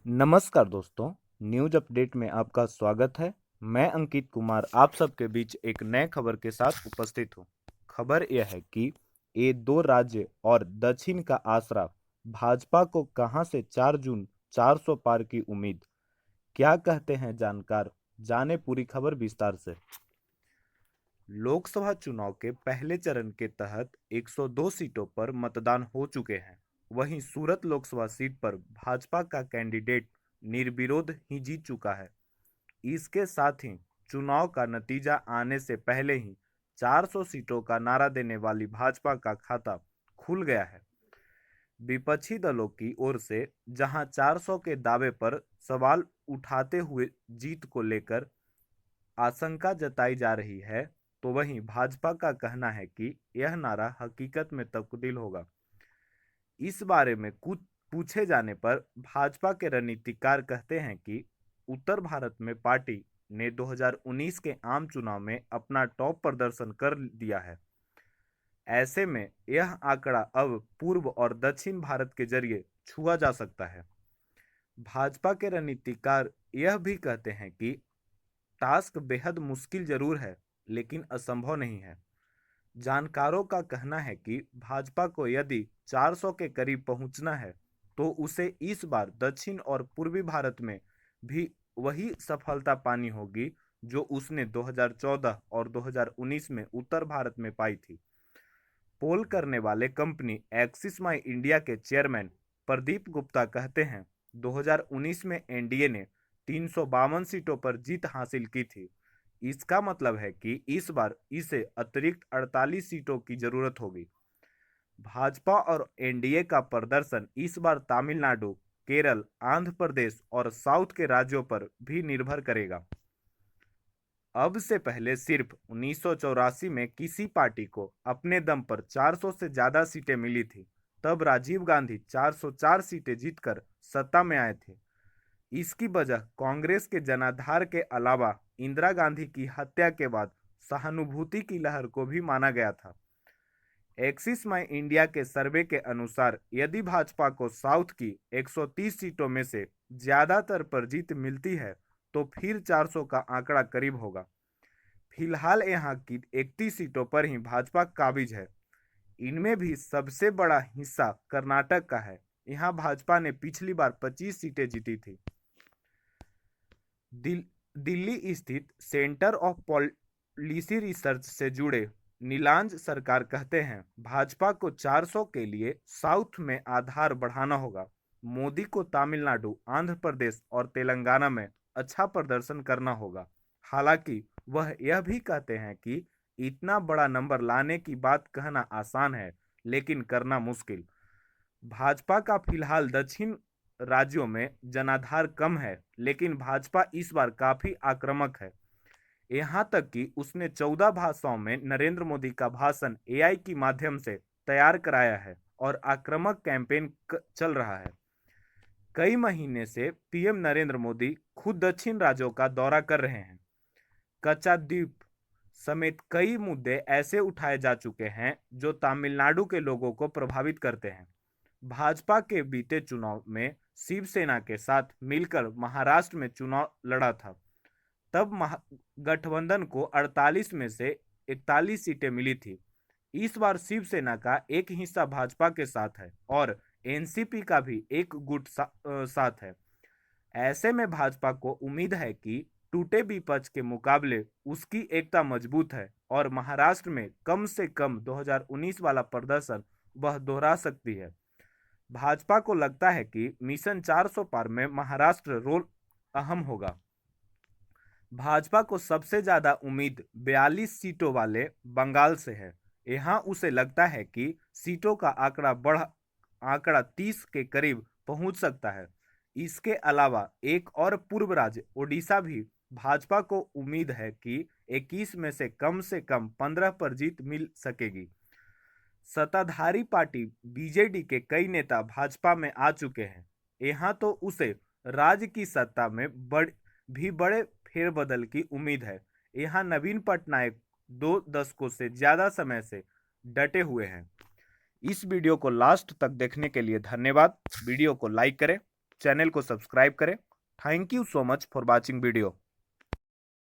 नमस्कार दोस्तों, news update में आपका स्वागत है। मैं अंकित कुमार आप सबके बीच एक नए खबर के साथ उपस्थित हूँ। खबर यह है कि ये दो राज्य और दक्षिण का आसरा, भाजपा को कहां से 4 जून 400 पार की उम्मीद। क्या कहते हैं जानकार, जाने पूरी खबर विस्तार से। लोकसभा चुनाव के पहले चरण के तहत 102 सीटों पर मतदान हो चुके हैं। वहीं सूरत लोकसभा सीट पर भाजपा का कैंडिडेट निर्विरोध ही जीत चुका है। इसके साथ ही चुनाव का नतीजा आने से पहले ही 400 सीटों का नारा देने वाली भाजपा का खाता खुल गया है। विपक्षी दलों की ओर से जहां 400 के दावे पर सवाल उठाते हुए जीत को लेकर आशंका जताई जा रही है, तो वहीं भाजपा का कहना है कि यह नारा हकीकत में तब्दील होगा। इस बारे में कुछ पूछे जाने पर भाजपा के रणनीतिकार कहते हैं कि उत्तर भारत में पार्टी ने 2019 के आम चुनाव में अपना टॉप प्रदर्शन कर दिया है। ऐसे में यह आंकड़ा अब पूर्व और दक्षिण भारत के जरिए छुआ जा सकता है। भाजपा के रणनीतिकार यह भी कहते हैं कि टास्क बेहद मुश्किल जरूर है, लेकिन असंभव नहीं है। जानकारों का कहना है कि भाजपा को यदि 400 के करीब पहुंचना है, तो उसे इस बार दक्षिण और पूर्वी भारत में भी वही सफलता पानी होगी जो उसने 2014 और 2019 में उत्तर भारत में पाई थी। पोल करने वाले कंपनी एक्सिस माई इंडिया के चेयरमैन प्रदीप गुप्ता कहते हैं, 2019 में एनडीए ने 352 सीटों पर जीत हासिल की थी। इसका मतलब है कि इस बार इसे अतिरिक्त 48 सीटों की जरूरत होगी। भाजपा और एनडीए का प्रदर्शन इस बार तमिलनाडु, केरल, आंध्र प्रदेश और साउथ के राज्यों पर भी निर्भर करेगा। अब से पहले सिर्फ 1984 में किसी पार्टी को अपने दम पर 400 से ज्यादा सीटें मिली थी। तब राजीव गांधी 404 सीटें जीतकर सत्ता में आए थे। इसकी वजह कांग्रेस के जनाधार के अलावा इंदिरा गांधी की हत्या के बाद सहानुभूति की लहर को भी माना गया था। एक्सिस माई इंडिया के सर्वे के अनुसार यदि भाजपा को साउथ की 130 सीटों में से ज्यादातर पर जीत मिलती है, तो फिर 400 का आंकड़ा करीब होगा। फिलहाल यहां की 31 सीटों पर ही भाजपा काबिज है। इनमें भी सबसे बड़ा हिस्सा कर्नाटक का है। यहां भाजपा ने पिछली बार 25 सीटें जीती थी। दिल्ली स्थित सेंटर ऑफ पॉलिसी रिसर्च से जुड़े नीलांज सरकार कहते हैं, भाजपा को 400 के लिए साउथ में आधार बढ़ाना होगा। मोदी को तमिलनाडु, आंध्र प्रदेश और तेलंगाना में अच्छा प्रदर्शन करना होगा। हालांकि वह यह भी कहते हैं कि इतना बड़ा नंबर लाने की बात कहना आसान है, लेकिन करना मुश्किल। भाजपा का फिलहाल दक्षिण राज्यों में जनाधार कम है, लेकिन भाजपा इस बार काफी आक्रामक है। यहां तक कि उसने 14 भाषाओं में नरेंद्र मोदी का भाषण एआई के माध्यम से तैयार कराया है और आक्रामक कैंपेन चल रहा है। कई महीने से पीएम नरेंद्र मोदी खुद दक्षिण राज्यों का दौरा कर रहे हैं। कच्चा द्वीप समेत कई मुद्दे ऐसे उठाए जा चुके हैं जो तमिलनाडु के लोगों को प्रभावित करते हैं। भाजपा के बीते चुनाव में शिवसेना के साथ मिलकर महाराष्ट्र में चुनाव लड़ा था। तब गठबंधन को 48 में से 41 सीटें मिली थी। इस बार शिवसेना का एक हिस्सा भाजपा के साथ है और एनसीपी का भी एक गुट साथ है। ऐसे में भाजपा को उम्मीद है कि टूटे विपक्ष के मुकाबले उसकी एकता मजबूत है और महाराष्ट्र में कम से कम 2019 वाला प्रदर्शन वह दोहरा सकती है। भाजपा को लगता है कि मिशन 400 पार में महाराष्ट्र रोल अहम होगा। भाजपा को सबसे ज्यादा उम्मीद 42 सीटों वाले बंगाल से है। यहां उसे लगता है कि सीटों का आंकड़ा 30 के करीब पहुंच सकता है। इसके अलावा एक और पूर्व राज्य ओडिशा भी भाजपा को उम्मीद है कि 21 में से कम 15 पर जीत मिल सकेगी। सत्ताधारी पार्टी बीजेडी के कई नेता भाजपा में आ चुके हैं। यहाँ तो उसे राज्य की सत्ता में बड़े फेरबदल की उम्मीद है। यहाँ नवीन पटनायक 2 दशकों से ज्यादा समय से डटे हुए हैं। इस वीडियो को लास्ट तक देखने के लिए धन्यवाद। वीडियो को लाइक करें। चैनल को सब्सक्राइब करें। Thank you so much for watching video.